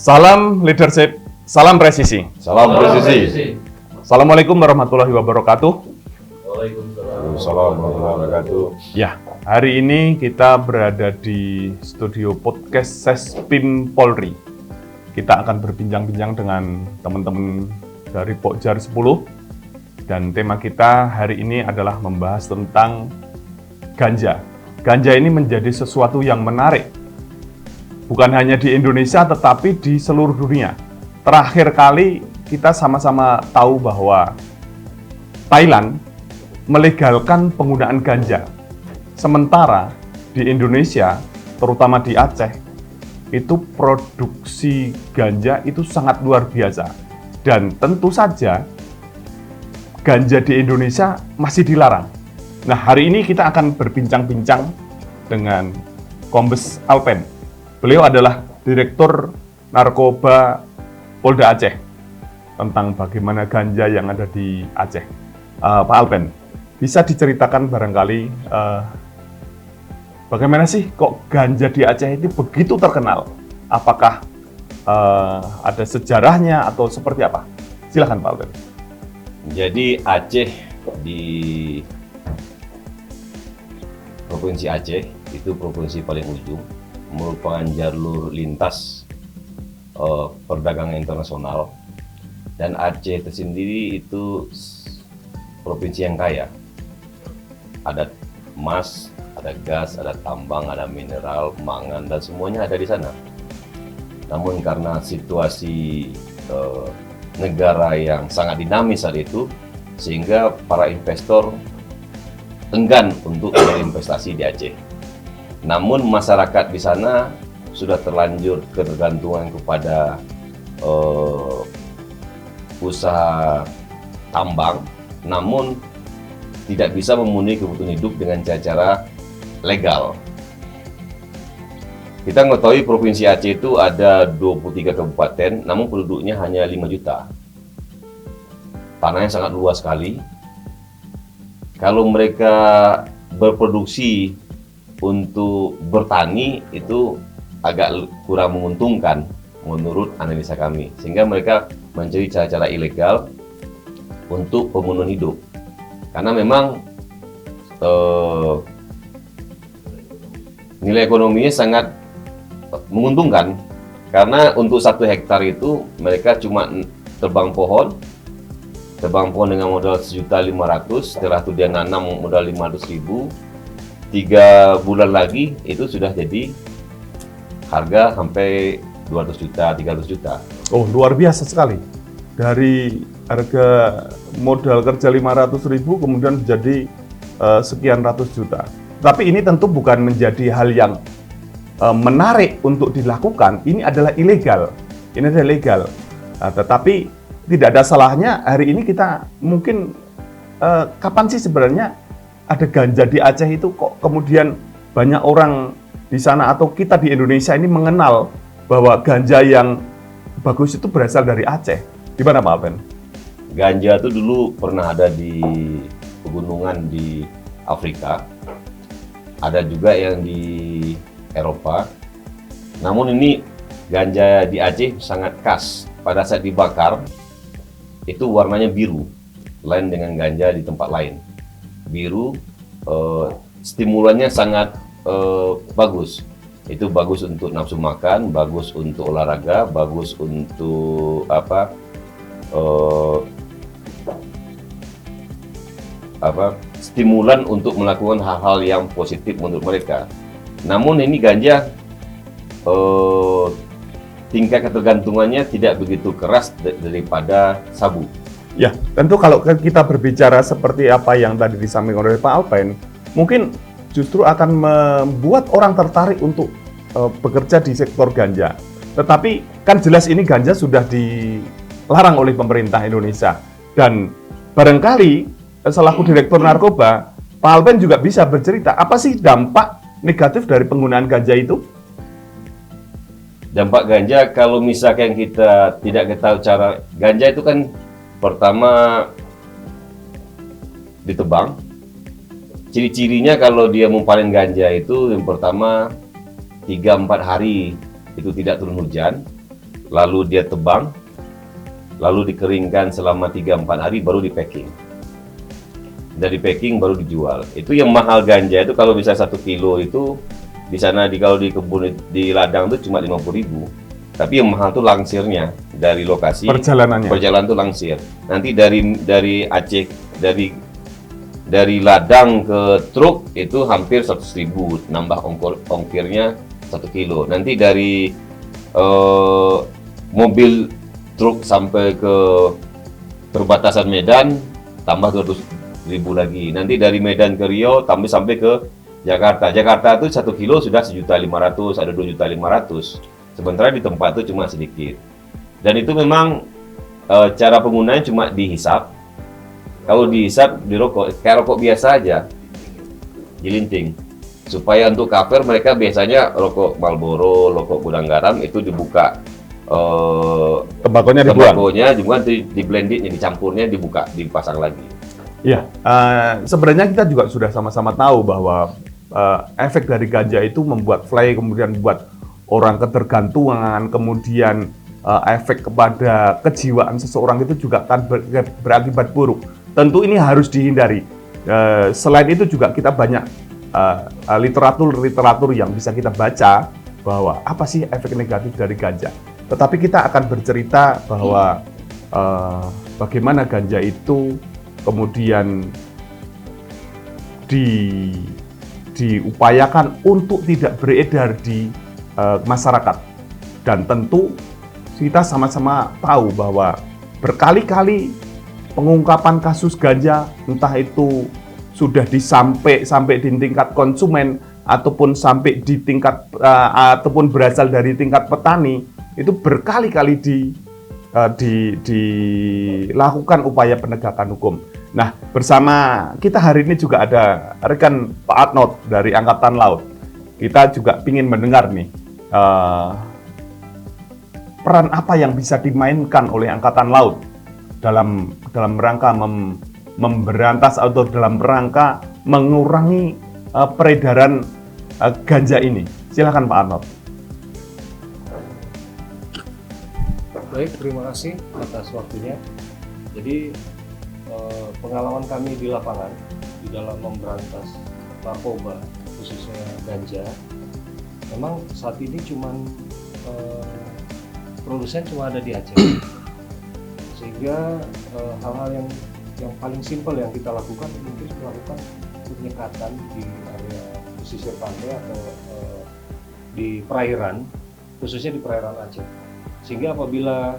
Salam leadership, salam presisi. Salam presisi. Assalamualaikum warahmatullahi wabarakatuh. Waalaikumsalam warahmatullahi wabarakatuh. Ya, hari ini kita berada di studio podcast Sespim Polri. Kita akan berbincang-bincang dengan teman-teman dari Pokjar 10. Dan tema kita hari ini adalah membahas tentang ganja. Ganja ini menjadi sesuatu yang menarik. Bukan hanya di Indonesia, tetapi di seluruh dunia. Terakhir kali kita sama-sama tahu bahwa Thailand melegalkan penggunaan ganja. Sementara di Indonesia, terutama di Aceh, itu produksi ganja itu sangat luar biasa. Dan tentu saja, ganja di Indonesia masih dilarang. Nah, hari ini kita akan berbincang-bincang dengan Kombes Alpen. Beliau adalah Direktur Narkoba Polda Aceh tentang bagaimana ganja yang ada di Aceh. Pak Alpen, bisa diceritakan barangkali bagaimana sih kok ganja di Aceh itu begitu terkenal? Apakah ada sejarahnya atau seperti apa? Silakan Pak Alpen. Jadi Aceh di Provinsi Aceh itu provinsi paling ujung, merupakan jalur lintas perdagangan internasional, dan Aceh tersendiri itu provinsi yang kaya. Ada emas, ada gas, ada tambang, ada mineral, mangan, dan semuanya ada di sana. Namun karena situasi negara yang sangat dinamis saat itu, sehingga para investor enggan untuk berinvestasi di Aceh. Namun masyarakat di sana sudah terlanjur ketergantungan kepada usaha tambang, namun tidak bisa memenuhi kebutuhan hidup dengan cara legal. Kita mengetahui Provinsi Aceh itu ada 23 kabupaten, namun penduduknya hanya 5 juta. Tanahnya sangat luas sekali. Kalau mereka berproduksi untuk bertani itu agak kurang menguntungkan menurut analisa kami, sehingga mereka mencari cara-cara ilegal untuk pemenuhan hidup, karena memang nilai ekonominya sangat menguntungkan, karena untuk 1 hektar itu mereka cuma tebang pohon dengan modal 1.500.000, setelah itu dia nanam modal 500.000, 3 bulan lagi itu sudah jadi harga sampai 200 juta, 300 juta. Oh, luar biasa sekali. Dari harga modal kerja 500.000 kemudian menjadi sekian ratus juta. Tapi ini tentu bukan menjadi hal yang menarik untuk dilakukan. Ini adalah ilegal. Ini adalah legal. Nah, tetapi tidak ada salahnya hari ini kita mungkin kapan sih sebenarnya ada ganja di Aceh itu kok kemudian banyak orang di sana atau kita di Indonesia ini mengenal bahwa ganja yang bagus itu berasal dari Aceh. Gimana Pak Alpen? Ganja itu dulu pernah ada di pegunungan di Afrika, ada juga yang di Eropa. Namun ini ganja di Aceh sangat khas. Pada saat dibakar itu warnanya biru, lain dengan ganja di tempat lain. Biru, stimulannya sangat bagus. Itu bagus untuk nafsu makan, bagus untuk olahraga, bagus untuk stimulan untuk melakukan hal-hal yang positif menurut mereka. Namun ini ganja tingkat ketergantungannya tidak begitu keras daripada sabu. Ya, tentu kalau kita berbicara seperti apa yang tadi disampaikan oleh Pak Alpen, mungkin justru akan membuat orang tertarik untuk bekerja di sektor ganja. Tetapi kan jelas ini ganja sudah dilarang oleh pemerintah Indonesia. Dan barangkali selaku Direktur Narkoba, Pak Alpen juga bisa bercerita, apa sih dampak negatif dari penggunaan ganja itu? Dampak ganja, kalau misalkan kita tidak tahu cara, ganja itu kan pertama ditebang. Ciri-cirinya kalau dia mau panen ganja itu yang pertama 3-4 hari itu tidak turun hujan. lalu dia tebang, lalu dikeringkan selama 3-4 hari baru di packing. Dari packing baru dijual. Itu yang mahal ganja itu kalau bisa 1 kilo itu di sana kalau di kebun di ladang itu cuma 50.000. Tapi yang mahal tuh langsirnya dari lokasi perjalanan tuh langsir. Nanti dari Aceh dari ladang ke truk itu hampir 100.000, nambah ongkirnya 1 kilo. Nanti dari mobil truk sampai ke perbatasan Medan tambah 200.000 lagi. Nanti dari Medan ke Riau tambah sampai ke Jakarta. Jakarta itu 1 kilo sudah 1.500.000, ada 2.500.000. Sementara di tempat itu cuma sedikit. Dan itu memang cara penggunanya cuma dihisap. Kalau dihisap di rokok, kayak rokok biasa aja, dilinting. Supaya untuk cover mereka biasanya rokok Marlboro, rokok gudang garam itu dibuka. Tembakonya juga di blended, dicampurnya dibuka, dipasang lagi. Ya, sebenarnya kita juga sudah sama-sama tahu bahwa efek dari ganja itu membuat fly, kemudian membuat orang ketergantungan, kemudian efek kepada kejiwaan seseorang itu juga akan berakibat buruk. Tentu ini harus dihindari. Selain itu juga kita banyak literatur yang bisa kita baca bahwa apa sih efek negatif dari ganja. Tetapi kita akan bercerita bahwa bagaimana ganja itu kemudian diupayakan untuk tidak beredar di masyarakat. Dan tentu kita sama-sama tahu bahwa berkali-kali pengungkapan kasus ganja, entah itu sudah sampai di tingkat konsumen ataupun sampai di tingkat ataupun berasal dari tingkat petani, itu berkali-kali dilakukan upaya penegakan hukum. Nah, bersama kita hari ini juga ada rekan Pak Adnot dari Angkatan Laut. Kita juga ingin mendengar nih peran apa yang bisa dimainkan oleh Angkatan Laut dalam rangka memberantas atau dalam rangka mengurangi peredaran ganja ini. Silakan Pak Arnold. Baik, terima kasih atas waktunya. Jadi pengalaman kami di lapangan di dalam memberantas narkoba, khususnya ganja, memang saat ini produsen cuma ada di Aceh, sehingga hal-hal yang paling simpel yang kita lakukan mungkin melakukan penyekatan di area pesisir pantai atau di perairan, khususnya di perairan Aceh, sehingga apabila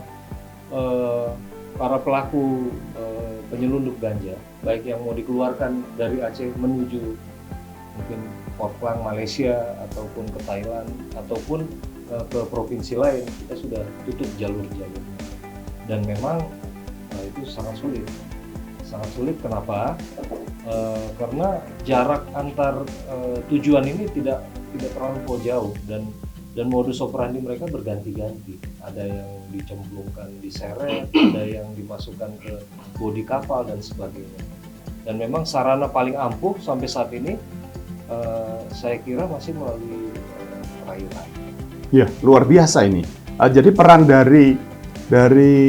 para pelaku penyelundup ganja, baik yang mau dikeluarkan dari Aceh menuju mungkin Port Klang Malaysia ataupun ke Thailand ataupun ke provinsi lain, kita sudah tutup jalur-jalur. Dan memang itu sangat sulit. Kenapa? Karena jarak antar tujuan ini tidak terlalu jauh dan modus operandi mereka berganti-ganti. Ada yang dicemplungkan di seret, ada yang dimasukkan ke bodi kapal dan sebagainya. Dan memang sarana paling ampuh sampai saat ini saya kira masih melalui perairan. Ya, luar biasa ini. Jadi peran dari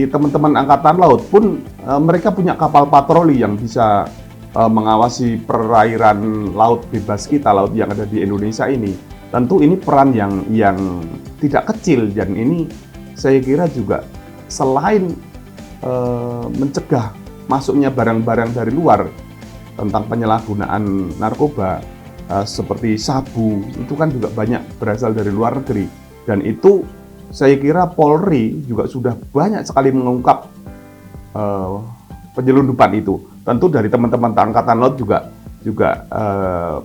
teman-teman Angkatan Laut pun mereka punya kapal patroli yang bisa mengawasi perairan laut bebas kita, laut yang ada di Indonesia ini. Tentu ini peran yang tidak kecil, dan ini saya kira juga selain mencegah masuknya barang-barang dari luar tentang penyalahgunaan narkoba, seperti sabu, itu kan juga banyak berasal dari luar negeri. Dan itu saya kira Polri juga sudah banyak sekali mengungkap penyelundupan itu. Tentu dari teman-teman Angkatan Laut juga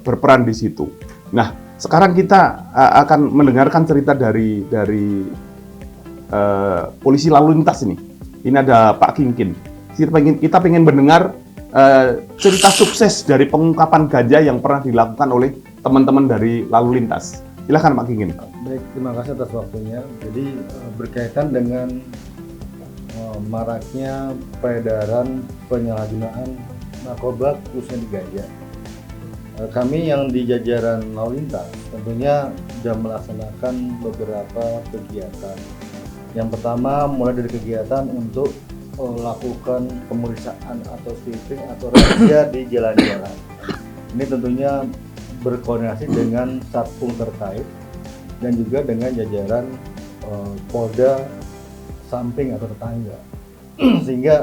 berperan di situ. Nah, sekarang kita akan mendengarkan cerita dari polisi lalu lintas ini. Ini ada Pak Kingkin. Kita pengen mendengar cerita sukses dari pengungkapan ganja yang pernah dilakukan oleh teman-teman dari lalu lintas. Silakan Pak Kingkin. Baik, terima kasih atas waktunya. Jadi berkaitan dengan maraknya peredaran penyalahgunaan narkoba khususnya di ganja. Kami yang di jajaran lalu lintas tentunya sudah melaksanakan beberapa kegiatan Yang pertama mulai dari kegiatan untuk lakukan pemeriksaan atau sweeping atau razia di jalan-jalan. Ini tentunya berkoordinasi dengan satpol terkait dan juga dengan jajaran Polda samping atau tetangga. Sehingga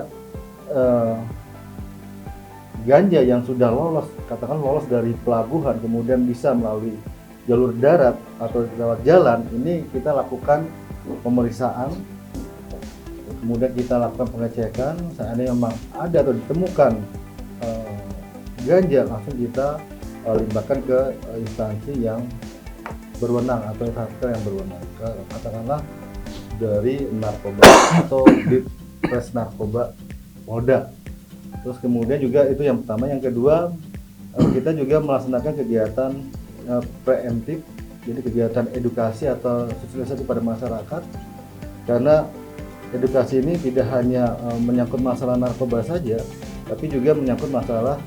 ganja yang sudah lolos, katakan lolos dari pelabuhan kemudian bisa melalui jalur darat atau lewat jalan, ini kita lakukan pemeriksaan, kemudian kita lakukan pengecekan. Seandainya memang ada atau ditemukan ganja, langsung kita limpahkan ke instansi yang berwenang atau satker yang berwenang, katakanlah dari narkoba atau Ditres Narkoba Polda. Terus kemudian juga itu yang pertama. Yang kedua, kita juga melaksanakan kegiatan preemptif, jadi kegiatan edukasi atau sosialisasi pada masyarakat, karena edukasi ini tidak hanya menyangkut masalah narkoba saja, tapi juga menyangkut masalah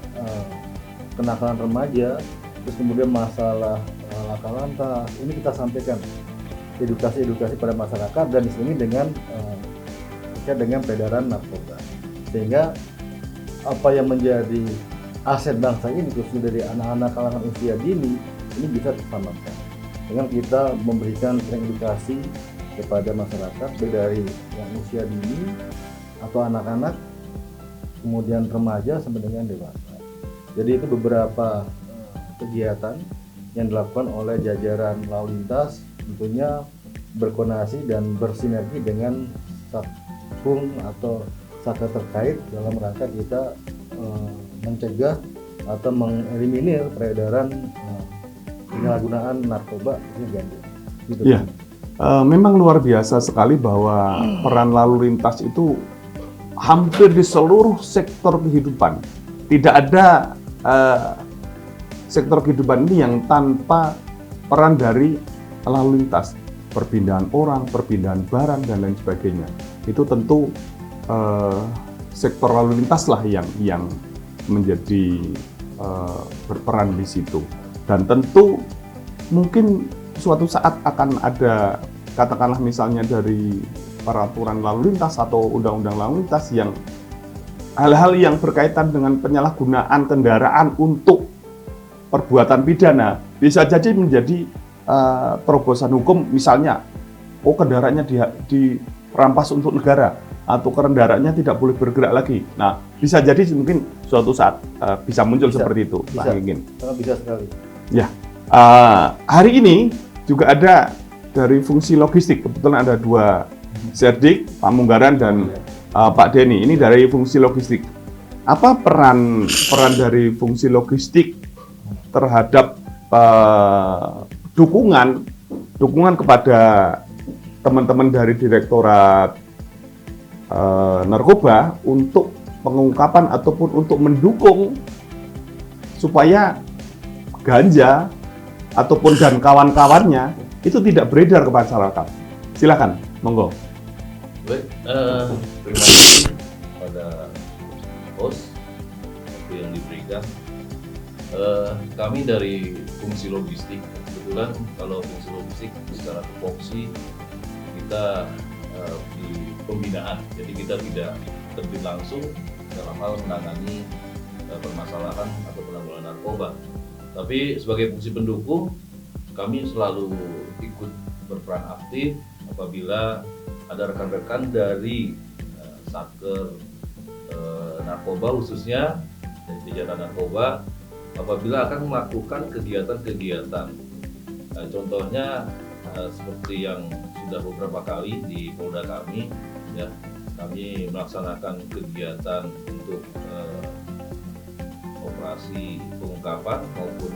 kenakalan remaja, terus kemudian masalah laka lantas. Ini kita sampaikan edukasi pada masyarakat dan di sini dengan peredaran narkoba, sehingga apa yang menjadi aset bangsa ini khususnya dari anak-anak kalangan usia dini ini bisa diselamatkan dengan kita memberikan edukasi kepada masyarakat, baik dari yang usia dini atau anak-anak, kemudian remaja sampai dengan dewasa. Jadi itu beberapa kegiatan yang dilakukan oleh jajaran lalu lintas, tentunya berkoordinasi dan bersinergi dengan satpol atau satker terkait dalam rangka kita mencegah atau mengeliminir peredaran penyalahgunaan narkoba ini ganja. Gitu. Iya. Memang luar biasa sekali bahwa peran lalu lintas itu hampir di seluruh sektor kehidupan. Tidak ada sektor kehidupan ini yang tanpa peran dari lalu lintas. Perpindahan orang, perpindahan barang, dan lain sebagainya. Itu tentu sektor lalu lintas lah yang menjadi berperan di situ. Dan tentu mungkin suatu saat akan ada, katakanlah misalnya dari peraturan lalu lintas atau undang-undang lalu lintas yang hal-hal yang berkaitan dengan penyalahgunaan kendaraan untuk perbuatan pidana bisa jadi menjadi terobosan hukum. Misalnya, kendaraannya dirampas untuk negara atau kendaraannya tidak boleh bergerak lagi. Nah, bisa jadi mungkin suatu saat bisa muncul seperti itu, Pak Ingin. Sangat bisa sekali. Ya, hari ini juga ada dari fungsi logistik. Kebetulan ada dua Serdik, Pak Munggaran dan Pak Denny. Ini dari fungsi logistik. Apa peran dari fungsi logistik terhadap dukungan kepada teman-teman dari Direktorat Narkoba untuk pengungkapan ataupun untuk mendukung supaya ganja ataupun dan kawan-kawannya itu tidak beredar ke masyarakat? Silakan, monggo. Baik, terima kasih pada host yang diberikan. Kami dari fungsi logistik, kebetulan kalau fungsi logistik secara tupoksi kita di pembinaan, jadi kita tidak terjun langsung dalam hal menangani permasalahan atau penanggulangan narkoba. Tapi sebagai fungsi pendukung, kami selalu ikut berperan aktif apabila ada rekan-rekan dari satker narkoba khususnya dari jajaran narkoba apabila akan melakukan kegiatan-kegiatan. Contohnya seperti yang sudah beberapa kali di Polda kami, ya, kami melaksanakan kegiatan untuk operasi pengungkapan maupun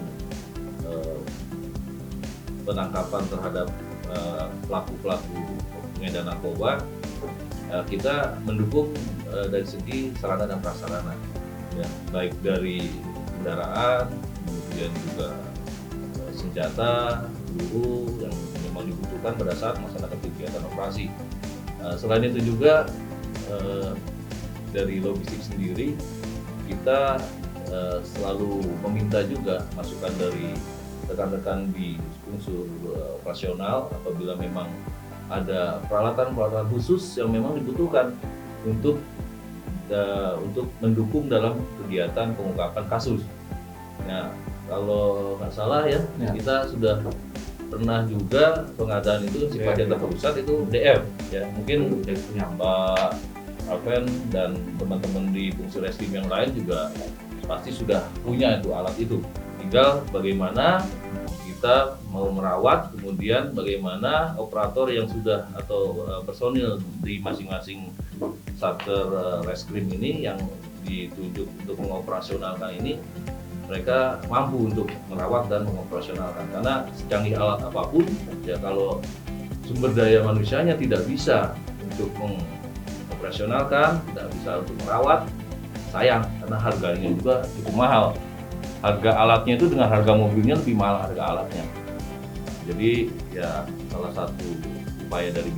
penangkapan terhadap pelaku-pelaku pengedar narkoba. Kita mendukung dari segi sarana dan prasarana, ya, baik dari kendaraan, kemudian juga senjata, peluru yang memang dibutuhkan pada saat melaksanakan kegiatan operasi. Selain itu juga dari logistik sendiri kita selalu meminta juga masukan dari rekan-rekan di unsur operasional apabila memang ada peralatan-peralatan khusus yang memang dibutuhkan untuk mendukung dalam kegiatan pengungkapan kasus. Nah, kalau nggak salah ya, kita sudah pernah juga pengadaan itu sifatnya terpusat itu DF ya, mungkin Pak Alven dan teman-teman di fungsi reskrim yang lain juga pasti sudah punya itu alat itu. Tinggal bagaimana kita mau merawat, kemudian bagaimana operator yang sudah atau personil di masing-masing satker reskrim ini yang ditunjuk untuk mengoperasionalkan ini, mereka mampu untuk merawat dan mengoperasionalkan. Karena secanggih alat apapun, ya kalau sumber daya manusianya tidak bisa untuk mengoperasionalkan, tidak bisa untuk merawat, sayang, karena harganya juga cukup mahal. Harga alatnya itu dengan harga mobilnya lebih mahal harga alatnya. Jadi ya salah satu upaya dari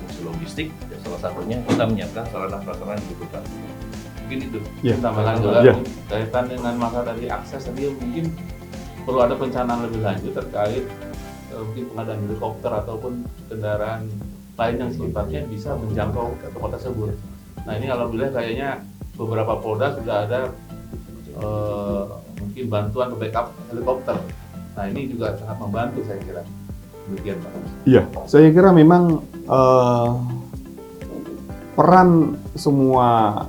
fungsi logistik, ya salah satunya kita menyiapkan sarana prasarana yang dibutuhkan. Mungkin itu. Ya. Tambahkan juga Ya. kaitan dengan maka tadi akses tadi mungkin perlu ada perencanaan lebih lanjut terkait mungkin pengadaan helikopter ataupun kendaraan lain yang sifatnya bisa menjangkau tempat tersebut. Nah ini alhamdulillah kayaknya beberapa Polda sudah ada mungkin bantuan backup helikopter. Nah ini juga sangat membantu saya kira. Demikian Pak. Iya, saya kira memang peran semua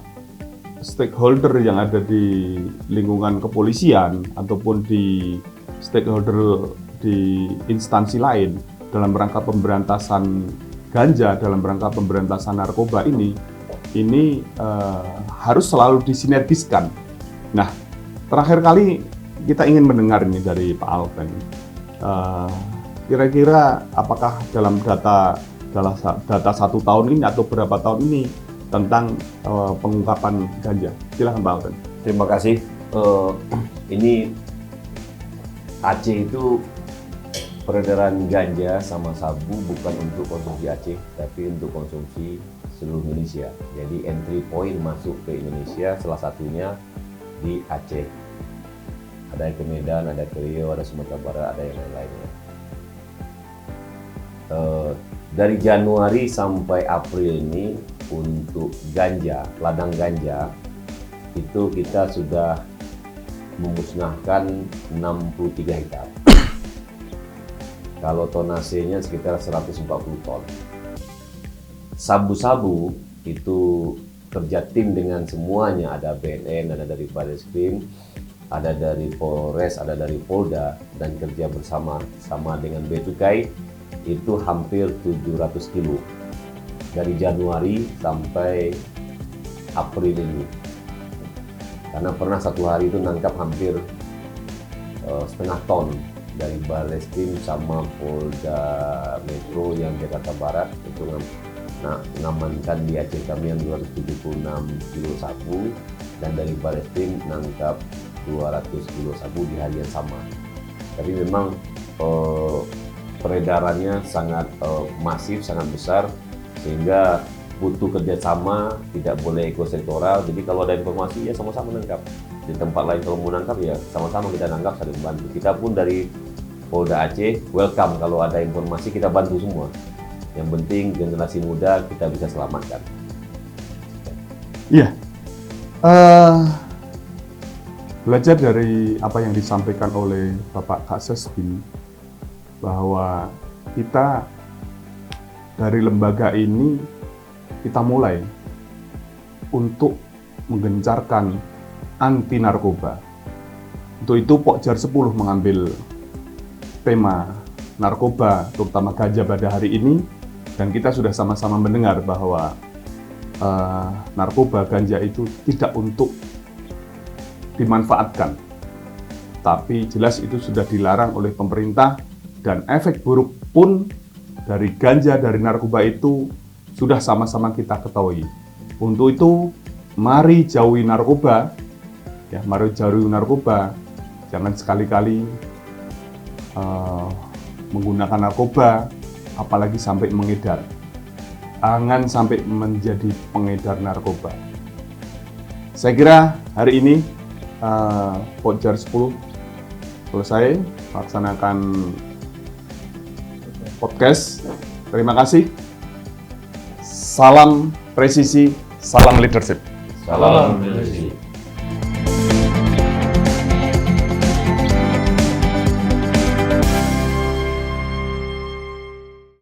stakeholder yang ada di lingkungan kepolisian ataupun di stakeholder di instansi lain dalam rangka pemberantasan ganja, dalam rangka pemberantasan narkoba ini harus selalu disinergiskan. Nah, terakhir kali kita ingin mendengar ini dari Pak Alven. Kira-kira apakah dalam data 1 tahun ini atau berapa tahun ini tentang pengungkapan ganja? Silakan Pak Alven. Terima kasih. Ini Aceh itu peredaran ganja sama sabu bukan untuk konsumsi Aceh, tapi untuk konsumsi seluruh Indonesia. Jadi entry point masuk ke Indonesia salah satunya di Aceh. Ada ke Medan, ada ke Riau, ada Sumatera Barat, ada yang lain-lainnya. Dari Januari sampai April ini untuk ganja, ladang ganja itu kita sudah memusnahkan 63 hektar. Kalau tonasenya sekitar 140 ton. Sabu-sabu itu kerja tim dengan semuanya, ada BNN, ada dari Barreskrim, ada dari Polres, ada dari Polda, dan kerja bersama dengan Bea Cukai itu hampir 700 kilo dari Januari sampai April ini. Karena pernah satu hari itu nangkap hampir setengah ton dari Barreskrim sama Polda Metro yang Jakarta Barat itu mengamankan di Aceh kami yang 276 kilo sabu, dan dari Barreskrim nangkap 200 kilo sabu di hari yang sama. Tapi memang peredarannya sangat masif, sangat besar, sehingga butuh kerjasama, tidak boleh ekosektoral. Jadi kalau ada informasi ya sama-sama nangkap. Di tempat lain kalau mau nangkap ya sama-sama kita nangkap, saling bantu. Kita pun dari Polda Aceh welcome kalau ada informasi, kita bantu semua. Yang penting generasi muda kita bisa selamatkan. Iya. Belajar dari apa yang disampaikan oleh Bapak Kasesbin bahwa kita dari lembaga ini kita mulai untuk menggencarkan anti narkoba. Untuk itu Pokjar 10 mengambil tema narkoba, terutama ganja pada hari ini, dan kita sudah sama-sama mendengar bahwa narkoba ganja itu tidak untuk dimanfaatkan, tapi jelas itu sudah dilarang oleh pemerintah, dan efek buruk pun dari ganja, dari narkoba itu sudah sama-sama kita ketahui. Untuk itu, mari jauhi narkoba, ya, mari jauhi narkoba. Jangan sekali-kali menggunakan narkoba, apalagi sampai mengedar. Jangan sampai menjadi pengedar narkoba. Saya kira hari ini Pokjar 10 selesai melaksanakan podcast Terima kasih. Salam presisi, salam leadership. Salam leadership.